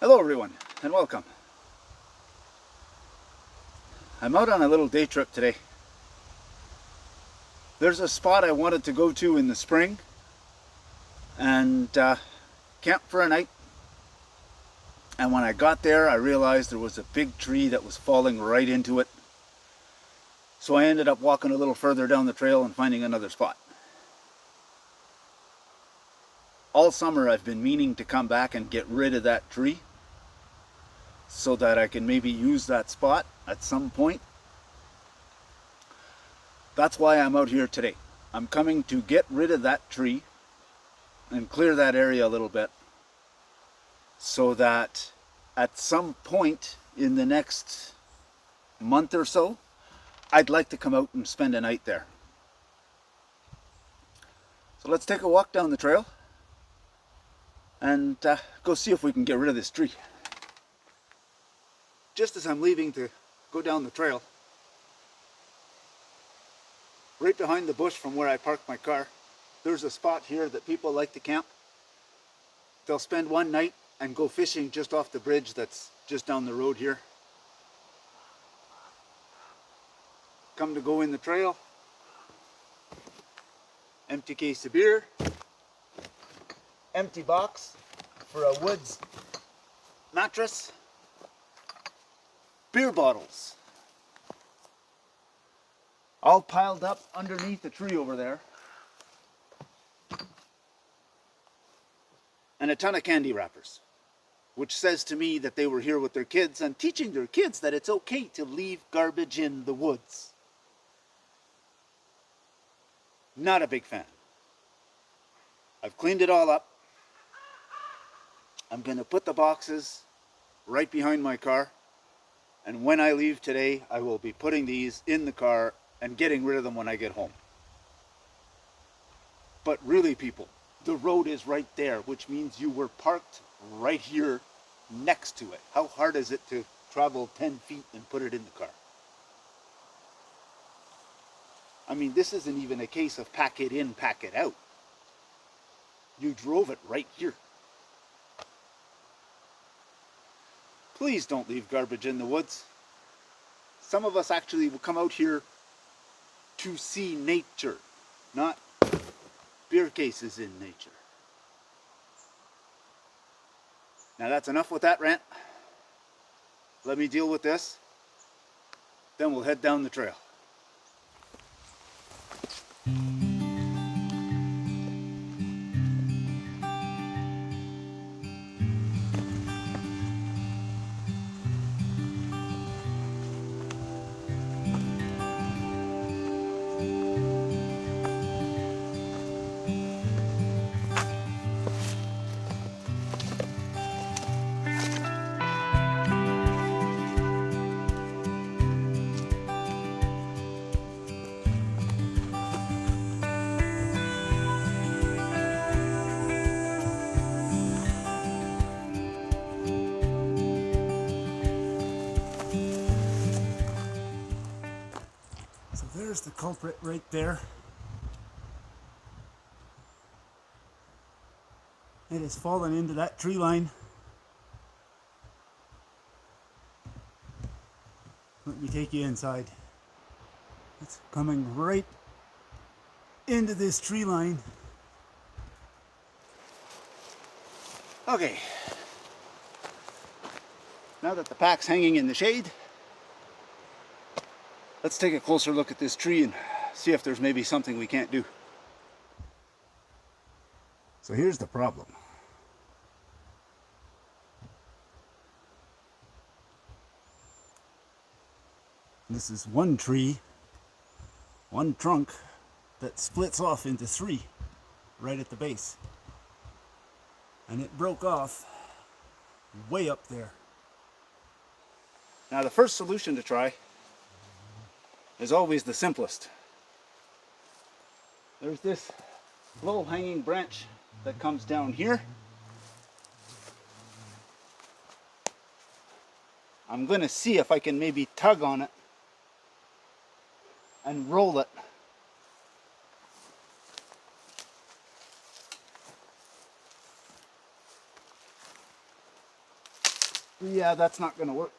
Hello everyone, and welcome. I'm out on a little day trip today. There's a spot I wanted to go to in the spring and camp for a night. And when I got there, I realized there was a big tree that was falling right into it. So I ended up walking a little further down the trail and finding another spot. All summer I've been meaning to come back and get rid of that tree so that I can maybe use that spot at some point. That's why I'm out here today. I'm coming to get rid of that tree and clear that area a little bit so that at some point in the next month or so, I'd like to come out and spend a night there. So let's take a walk down the trail and go see if we can get rid of this tree. Just as I'm leaving to go down the trail, right behind the bush from where I parked my car, there's a spot here that people like to camp. They'll spend one night and go fishing just off the bridge that's just down the road here. Come to go in the trail, empty case of beer, empty box for a woods mattress, beer bottles, all piled up underneath the tree over there, and a ton of candy wrappers, which says to me that they were here with their kids and teaching their kids that it's okay to leave garbage in the woods. Not a big fan. I've cleaned it all up. I'm going to put the boxes right behind my car, and when I leave today, I will be putting these in the car and getting rid of them when I get home. But really, people, the road is right there, which means you were parked right here next to it. How hard is it to travel 10 feet and put it in the car? I mean, this isn't even a case of pack it in, pack it out. You drove it right here. Please don't leave garbage in the woods. Some of us actually will come out here to see nature, not beer cases in nature. Now that's enough with that rant. Let me deal with this. Then we'll head down the trail. So there's the culprit right there. It has fallen into that tree line. Let me take you inside. It's coming right into this tree line. Okay. Now that the pack's hanging in the shade, let's take a closer look at this tree and see if there's maybe something we can't do. So here's the problem. This is one tree, one trunk that splits off into three right at the base. And it broke off way up there. Now the first solution to try is always the simplest. There's this low hanging branch that comes down here. I'm going to see if I can maybe tug on it and roll it. Yeah, that's not going to work.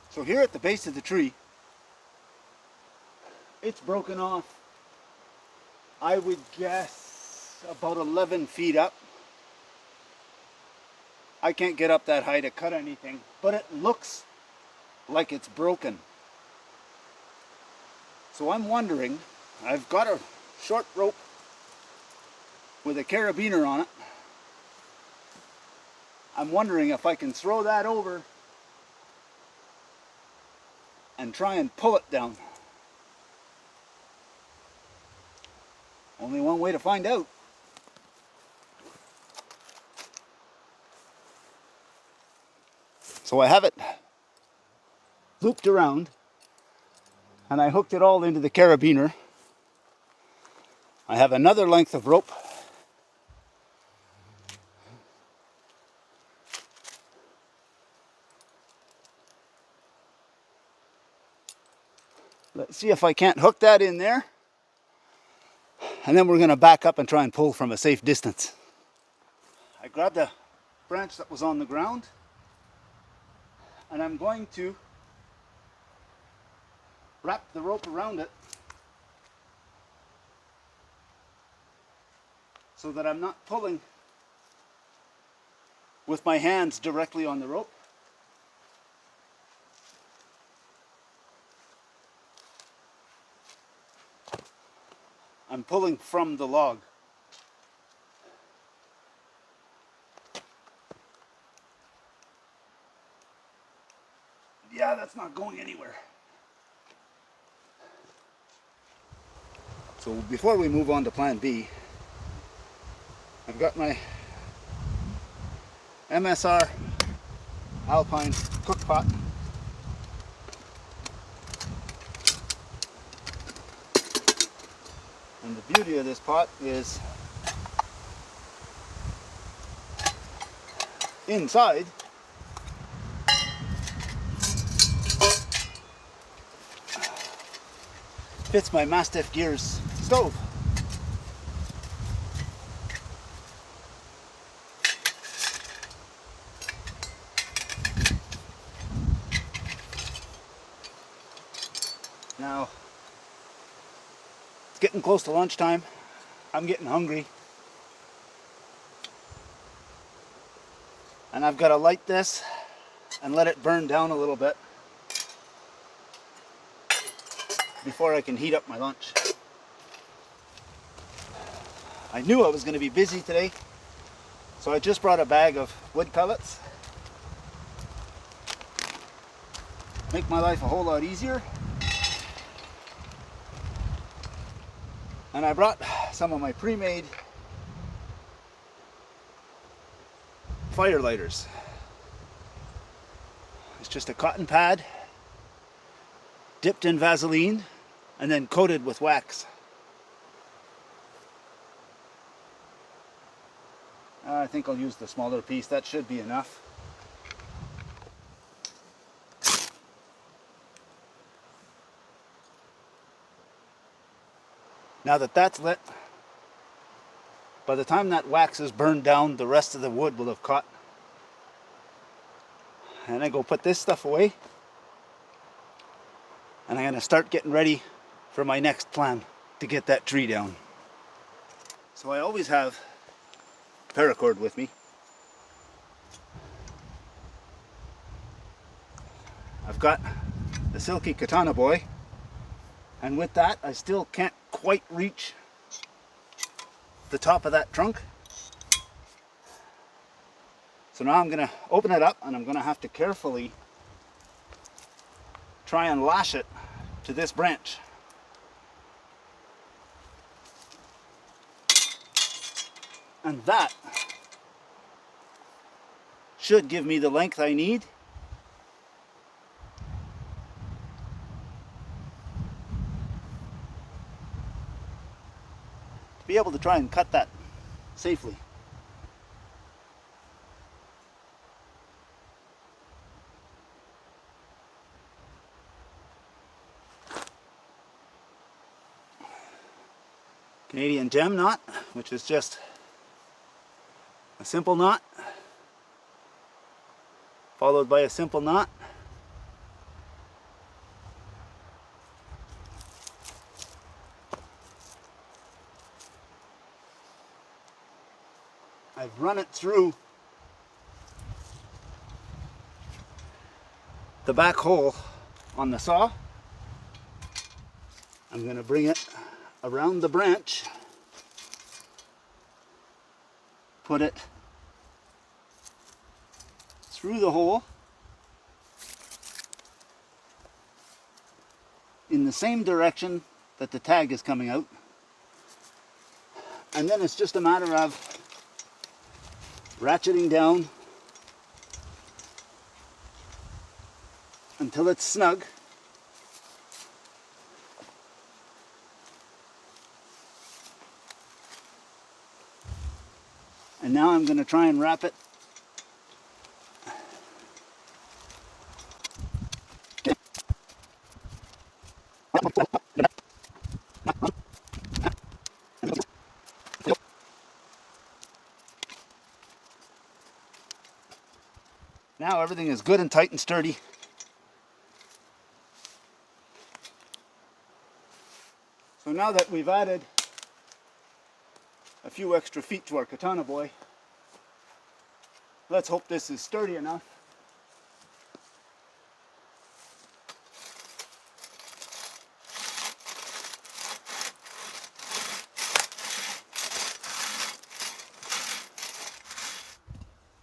So here at the base of the tree, it's broken off, I would guess, about 11 feet up. I can't get up that high to cut anything, but it looks like it's broken. So I'm wondering, I've got a short rope with a carabiner on it. I'm wondering if I can throw that over and try and pull it down. Only one way to find out. So I have it looped around and I hooked it all into the carabiner. I have another length of rope. Let's see if I can't hook that in there. And then we're going to back up and try and pull from a safe distance. I grabbed a branch that was on the ground and I'm going to wrap the rope around it so that I'm not pulling with my hands directly on the rope. I'm pulling from the log. Yeah, that's not going anywhere. So before we move on to plan B, I've got my MSR Alpine cook pot. And the beauty of this pot is inside fits my Mastiff Gears stove. Now, it's getting close to lunchtime. I'm getting hungry. And I've got to light this and let it burn down a little bit before I can heat up my lunch. I knew I was going to be busy today, so I just brought a bag of wood pellets. Make my life a whole lot easier. And I brought some of my pre-made fire lighters. It's just a cotton pad dipped in Vaseline and then coated with wax. I think I'll use the smaller piece. That should be enough. Now that that's lit, by the time that wax is burned down, the rest of the wood will have caught. And I go put this stuff away. And I'm going to start getting ready for my next plan to get that tree down. So I always have paracord with me. I've got the Silky Katanaboy, and with that I still can't quite reach the top of that trunk. So now I'm going to open it up and I'm going to have to carefully try and lash it to this branch. And that should give me the length I need to be able to try and cut that safely. Canadian gem knot, which is just a simple knot followed by a simple knot. I've run it through the back hole on the saw. I'm going to bring it around the branch, put it through the hole in the same direction that the tag is coming out, and then it's just a matter of ratcheting down until it's snug. And now I'm going to try and wrap it now. Everything is good and tight and sturdy. So now that we've added a few extra feet to our Katanaboy, let's hope this is sturdy enough.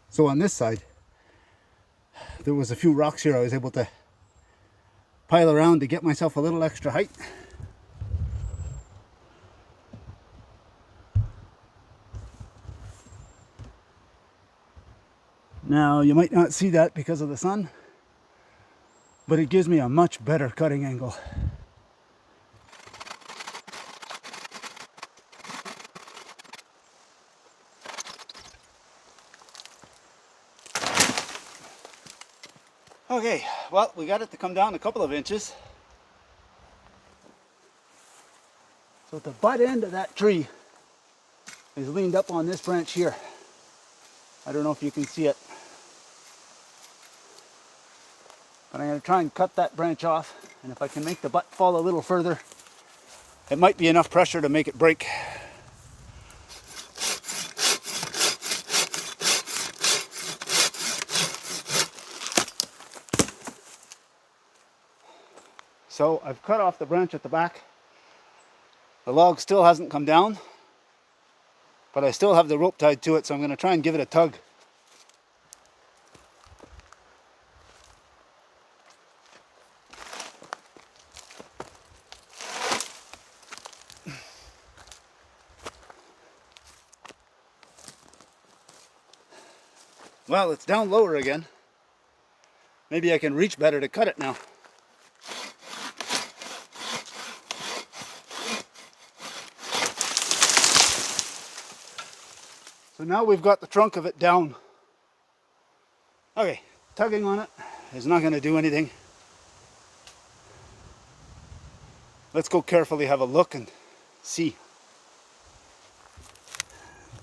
So on this side, there was a few rocks here I was able to pile around to get myself a little extra height. Now you might not see that because of the sun, but it gives me a much better cutting angle. Okay, well, we got it to come down a couple of inches. So the butt end of that tree is leaned up on this branch here. I don't know if you can see it, but I'm going to try and cut that branch off, and if I can make the butt fall a little further, it might be enough pressure to make it break. So I've cut off the branch at the back. The log still hasn't come down, but I still have the rope tied to it, so I'm going to try and give it a tug. Well, it's down lower again. Maybe I can reach better to cut it now. So now we've got the trunk of it down. Okay, tugging on it is not going to do anything. Let's go carefully have a look and see.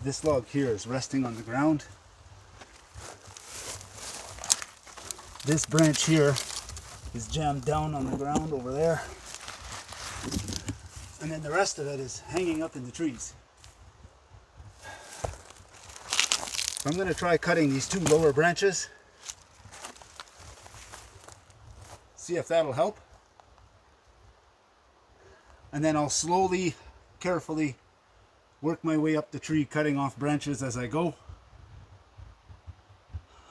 This log here is resting on the ground. This branch here is jammed down on the ground over there. And then the rest of it is hanging up in the trees. I'm going to try cutting these two lower branches. See if that'll help. And then I'll slowly, carefully work my way up the tree, cutting off branches as I go,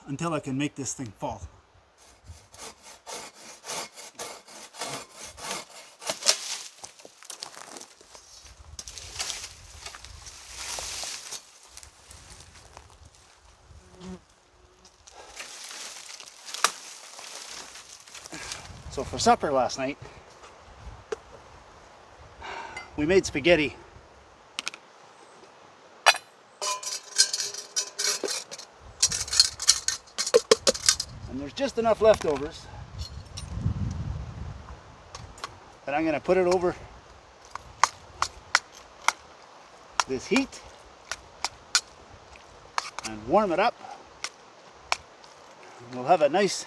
until I can make this thing fall. So for supper last night, we made spaghetti. And there's just enough leftovers that I'm going to put it over this heat and warm it up. We'll have a nice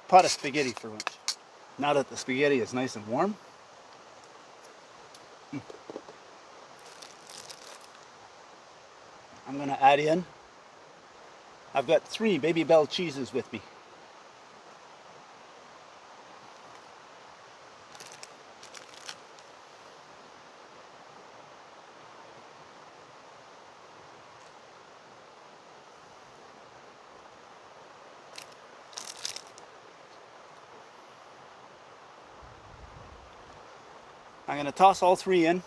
pot of spaghetti for lunch. Now that the spaghetti is nice and warm, I'm going to add in, I've got 3 Baby Bell cheeses with me. I'm going to toss all 3 in.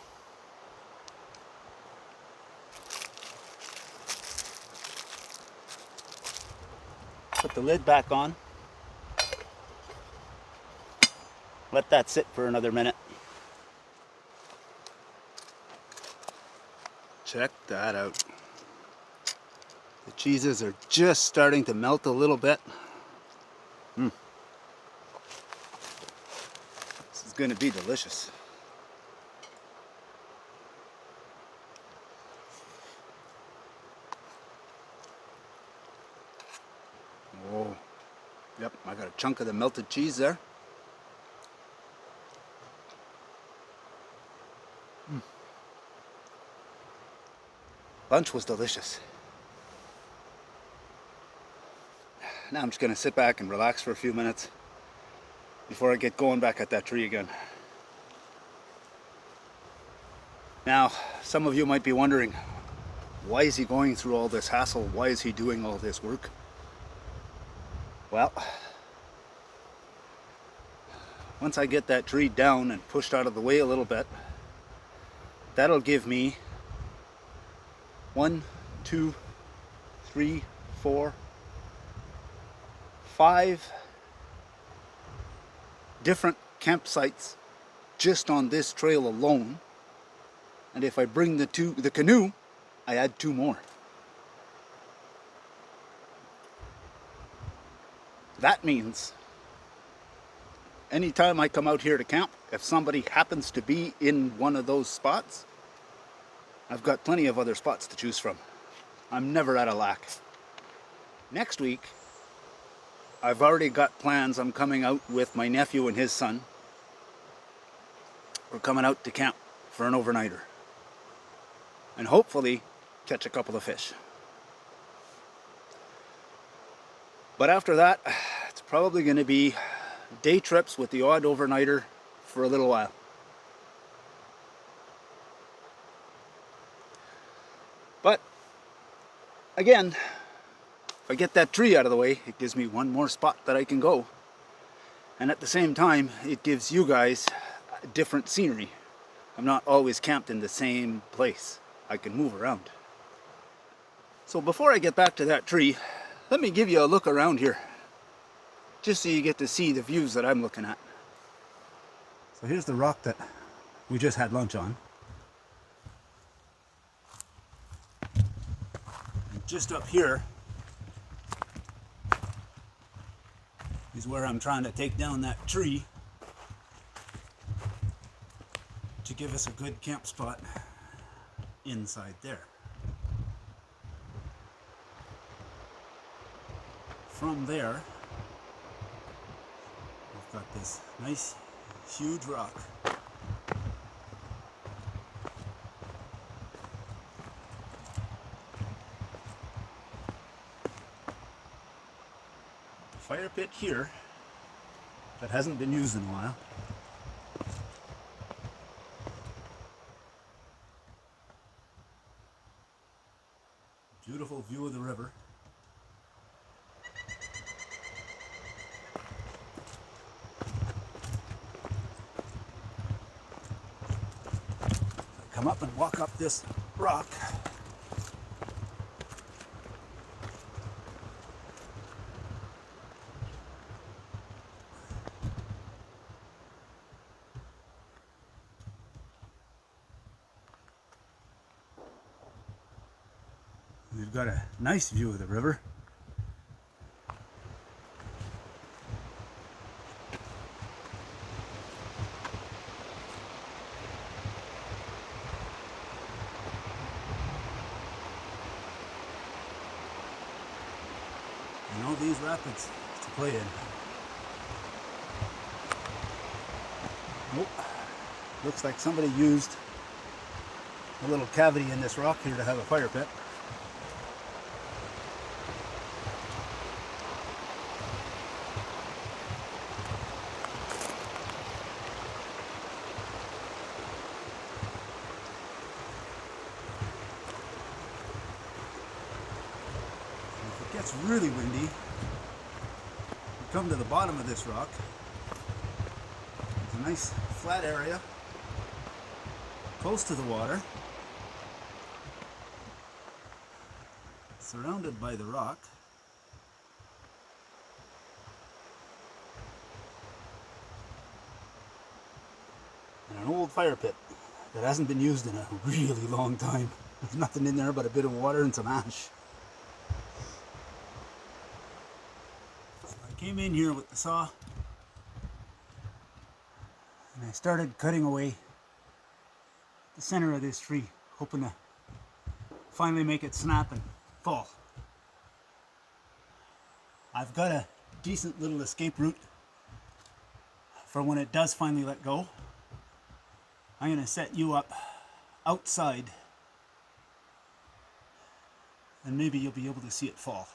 Put the lid back on. Let that sit for another minute. Check that out. The cheeses are just starting to melt a little bit. This is going to be delicious. Oh, yep, I got a chunk of the melted cheese there. Lunch was delicious. Now I'm just going to sit back and relax for a few minutes before I get going back at that tree again. Now, some of you might be wondering, why is he going through all this hassle? Why is he doing all this work? Well, once I get that tree down and pushed out of the way a little bit, that'll give me 1, 2, 3, 4, 5 different campsites just on this trail alone. And if I bring the canoe, I add 2 more. That means anytime I come out here to camp, if somebody happens to be in one of those spots, I've got plenty of other spots to choose from. I'm never at a lack. Next week, I've already got plans. I'm coming out with my nephew and his son. We're coming out to camp for an overnighter. And hopefully catch a couple of fish. But after that, it's probably going to be day trips with the odd overnighter for a little while. But again, if I get that tree out of the way, it gives me one more spot that I can go. And at the same time, it gives you guys different scenery. I'm not always camped in the same place. I can move around. So before I get back to that tree, let me give you a look around here, just so you get to see the views that I'm looking at. So here's the rock that we just had lunch on. And just up here is where I'm trying to take down that tree to give us a good camp spot inside there. From there, we've got this nice, huge rock. Fire pit here that hasn't been used in a while. Beautiful view of the river. Come up and walk up this rock. We've got a nice view of the river. rapids to play in. Nope. Looks like somebody used a little cavity in this rock here to have a fire pit. If it gets really windy, you come to the bottom of this rock. It's a nice flat area, close to the water, surrounded by the rock. And an old fire pit that hasn't been used in a really long time. There's nothing in there but a bit of water and some ash. So I came in here with the saw and I started cutting away the center of this tree, hoping to finally make it snap and fall. I've got a decent little escape route for when it does finally let go. I'm going to set you up outside and maybe you'll be able to see it fall.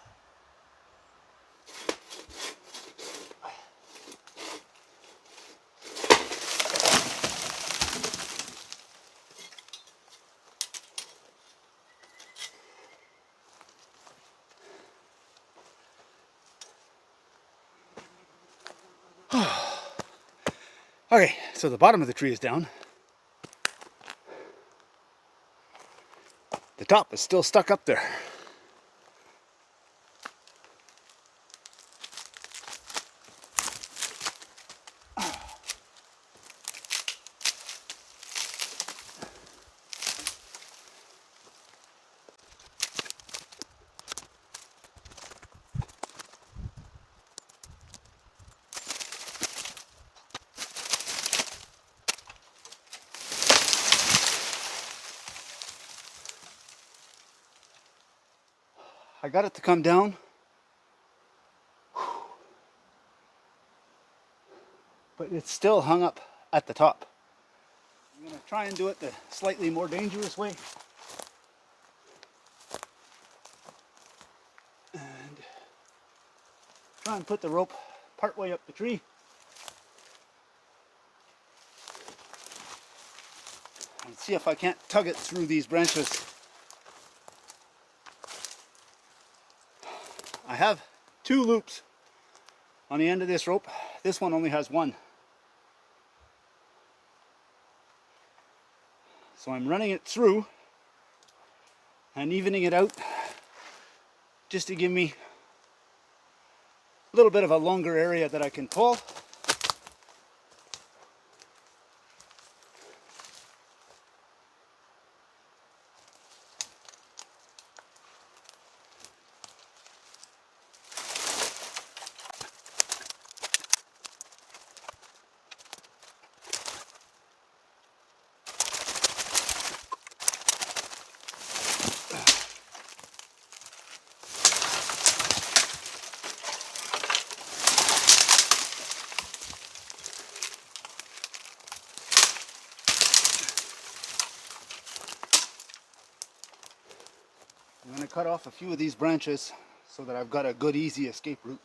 Okay, so the bottom of the tree is down. The top is still stuck up there. I got it to come down. But it's still hung up at the top. I'm going to try and do it the slightly more dangerous way. And try and put the rope part way up the tree. And see if I can't tug it through these branches. I have 2 loops on the end of this rope. This one only has 1. So I'm running it through and evening it out just to give me a little bit of a longer area that I can pull. I'm going to cut off a few of these branches so that I've got a good easy escape route.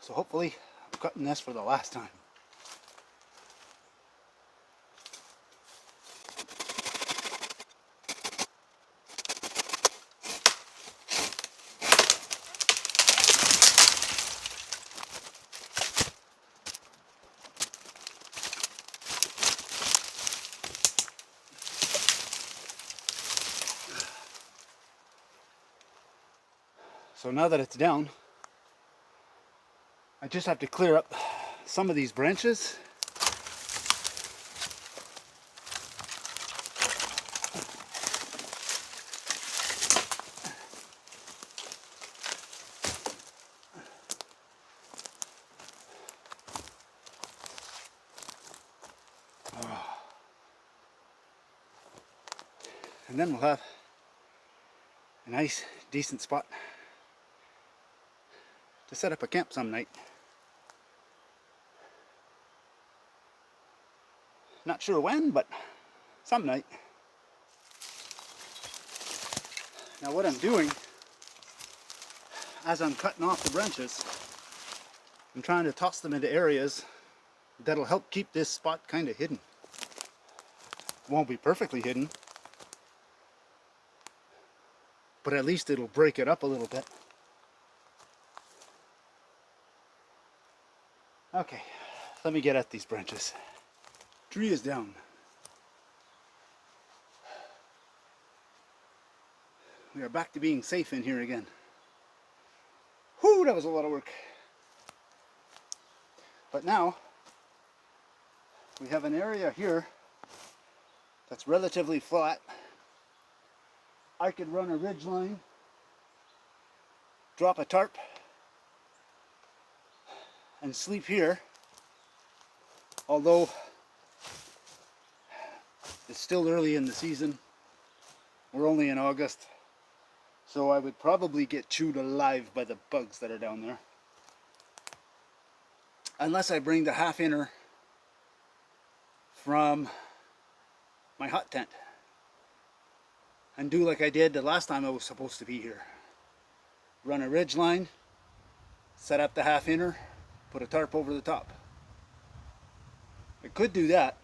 So hopefully I'm cutting this for the last time. So now that it's down, I just have to clear up some of these branches. And then we'll have a nice, decent spot to set up a camp some night. Not sure when, but some night. Now what I'm doing, as I'm cutting off the branches, I'm trying to toss them into areas that'll help keep this spot kind of hidden. Won't be perfectly hidden, but at least it'll break it up a little bit. Okay, let me get at these branches. Tree is down. We are back to being safe in here again. Whew, that was a lot of work. But now, we have an area here that's relatively flat. I could run a ridge line, drop a tarp, and sleep here. Although it's still early in the season. We're only in August. So I would probably get chewed alive by the bugs that are down there. Unless I bring the half inner from my hot tent and do like I did the last time I was supposed to be here. Run a ridge line, set up the half inner, put a tarp over the top. I could do that.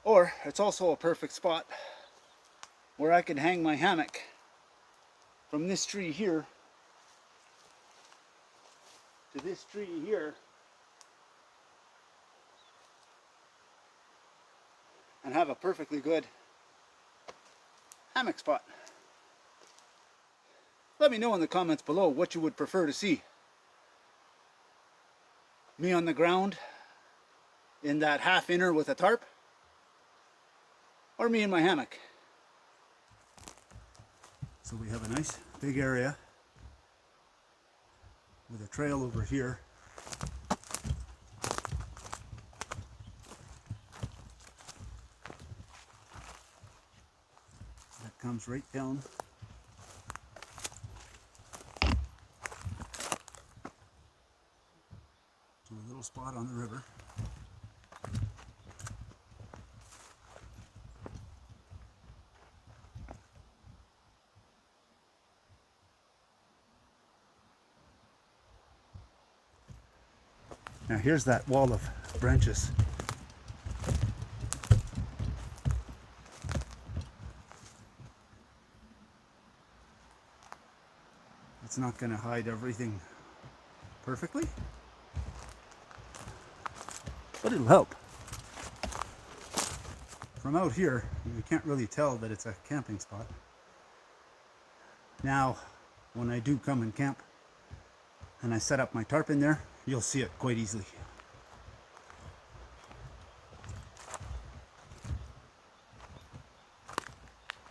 Or it's also a perfect spot where I could hang my hammock from this tree here to this tree here and have a perfectly good hammock spot. Let me know in the comments below what you would prefer to see. Me on the ground in that half inner with a tarp, or me in my hammock. So we have a nice big area with a trail over here. That comes right down to a little spot on the river. Now here's that wall of branches. It's not going to hide everything perfectly, but it'll help. From out here, you can't really tell that it's a camping spot. Now, when I do come and camp and I set up my tarp in there, you'll see it quite easily.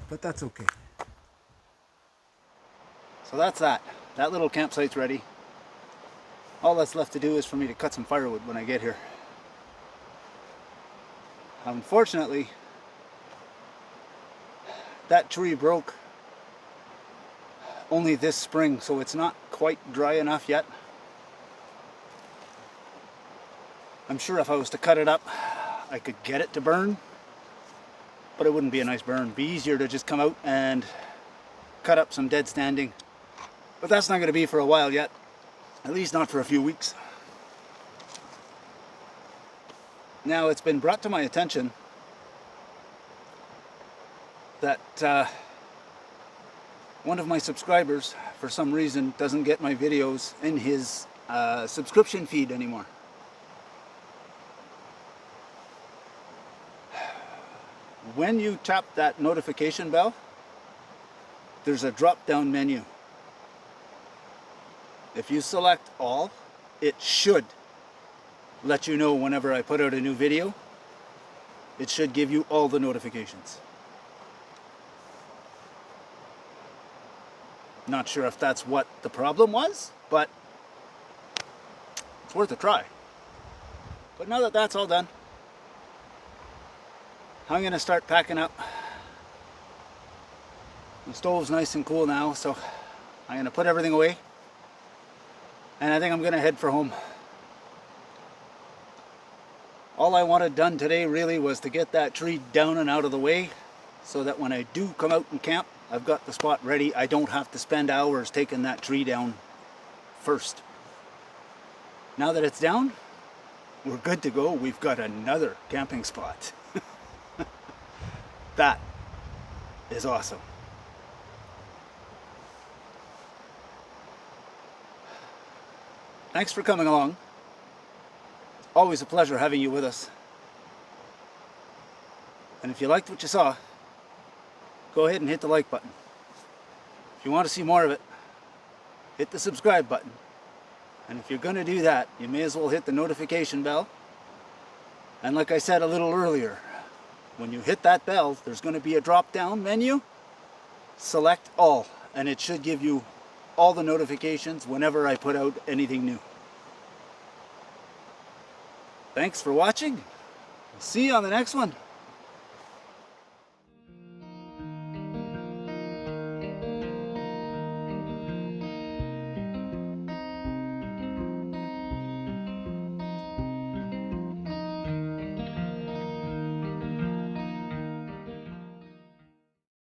But that's okay. So that's that. That little campsite's ready. All that's left to do is for me to cut some firewood when I get here. Unfortunately, that tree broke only this spring, so it's not quite dry enough yet. I'm sure if I was to cut it up, I could get it to burn, but it wouldn't be a nice burn. It'd be easier to just come out and cut up some dead standing. But that's not going to be for a while yet, at least not for a few weeks. Now, it's been brought to my attention that one of my subscribers, for some reason, doesn't get my videos in his subscription feed anymore. When you tap that notification bell, there's a drop-down menu. If you select all, it should let you know whenever I put out a new video. It should give you all the notifications. Not sure if that's what the problem was, but it's worth a try. But now that that's all done, I'm going to start packing up. The stove's nice and cool now, so I'm going to put everything away. And I think I'm going to head for home. All I wanted done today really was to get that tree down and out of the way, so that when I do come out and camp, I've got the spot ready. I don't have to spend hours taking that tree down first. Now that it's down, we're good to go. We've got another camping spot. That is awesome. Thanks for coming along. Always a pleasure having you with us. And if you liked what you saw, go ahead and hit the like button. If you want to see more of it, hit the subscribe button. And if you're going to do that, you may as well hit the notification bell. And like I said a little earlier, when you hit that bell, there's going to be a drop-down menu. Select all, and it should give you all the notifications whenever I put out anything new. Thanks for watching. See you on the next one.